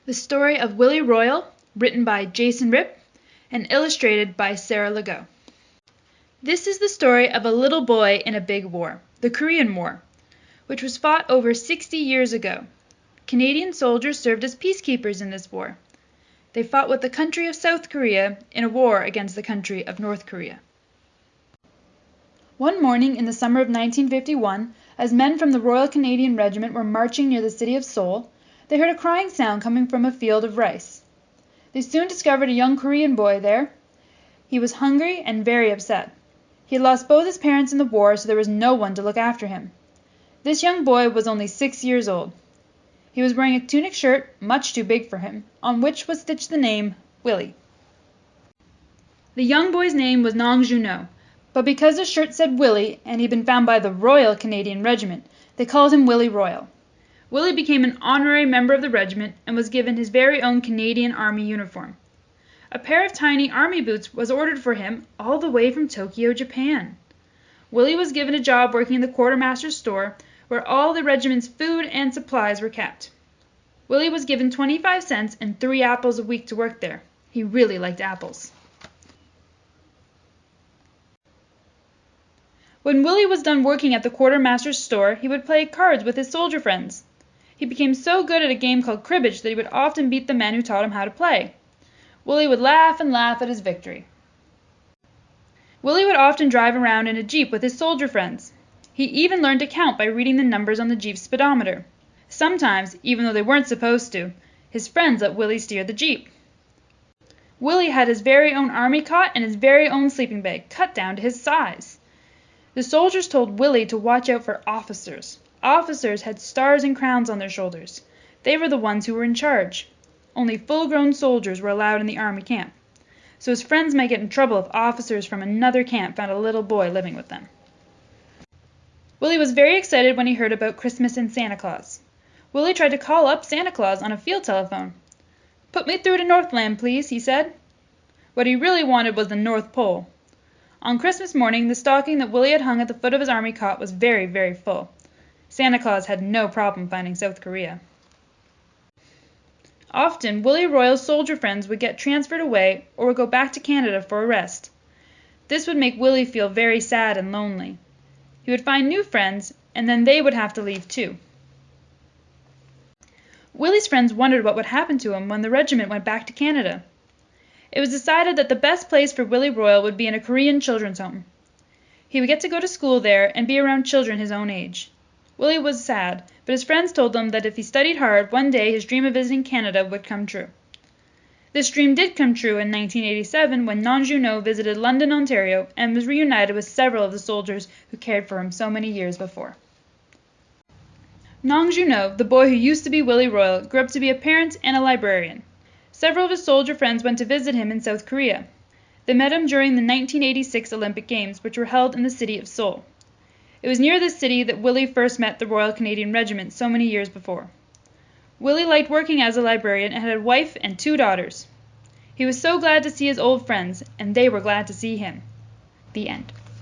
The story of Willie Royal, written by Jason Ripp and illustrated by Sarah Legault. This is the story of a little boy in a big war, the Korean War, which was fought over 60 years ago. Canadian soldiers served as peacekeepers in this war. They fought with the country of South Korea in a war against the country of North Korea. One morning in the summer of 1951, as men from the Royal Canadian Regiment were marching near the city of Seoul, they heard a crying sound coming from a field of rice. They soon discovered a young Korean boy there. He was hungry and very upset. He had lost both his parents in the war, so there was no one to look after him. This young boy was only 6 years old. He was wearing a tunic shirt, much too big for him, on which was stitched the name Willie. The young boy's name was Nong Juno, but because the shirt said Willie and he'd been found by the Royal Canadian Regiment, they called him Willie Royal. Willie became an honorary member of the regiment and was given his very own Canadian Army uniform. A pair of tiny army boots was ordered for him all the way from Tokyo, Japan. Willie was given a job working in the quartermaster's store, where all the regiment's food and supplies were kept. Willie was given 25 cents and 3 apples a week to work there. He really liked apples. When Willie was done working at the quartermaster's store, he would play cards with his soldier friends. He became so good at a game called cribbage that he would often beat the men who taught him how to play. Willie would laugh and laugh at his victory. Willie would often drive around in a jeep with his soldier friends. He even learned to count by reading the numbers on the jeep's speedometer. Sometimes, even though they weren't supposed to, his friends let Willie steer the jeep. Willie had his very own army cot and his very own sleeping bag, cut down to his size. The soldiers told Willie to watch out for officers. Officers had stars and crowns on their shoulders. They were the ones who were in charge. Only full-grown soldiers were allowed in the army camp, so his friends might get in trouble if officers from another camp found a little boy living with them. Willie was very excited when he heard about Christmas and Santa Claus. Willie tried to call up Santa Claus on a field telephone. "Put me through to Northland, please," he said. What he really wanted was the North Pole. On Christmas morning, the stocking that Willie had hung at the foot of his army cot was very, very full. Santa Claus had no problem finding South Korea. Often, Willie Royal's soldier friends would get transferred away or would go back to Canada for a rest. This would make Willie feel very sad and lonely. He would find new friends, and then they would have to leave too. Willie's friends wondered what would happen to him when the regiment went back to Canada. It was decided that the best place for Willie Royal would be in a Korean children's home. He would get to go to school there and be around children his own age. Willie was sad, but his friends told him that if he studied hard, one day his dream of visiting Canada would come true. This dream did come true in 1987 when Nong Juno visited London, Ontario, and was reunited with several of the soldiers who cared for him so many years before. Nong Juno, the boy who used to be Willie Royal, grew up to be a parent and a librarian. Several of his soldier friends went to visit him in South Korea. They met him during the 1986 Olympic Games, which were held in the city of Seoul. It was near this city that Willie first met the Royal Canadian Regiment so many years before. Willie liked working as a librarian and had a wife and 2 daughters. He was so glad to see his old friends, and they were glad to see him. The end.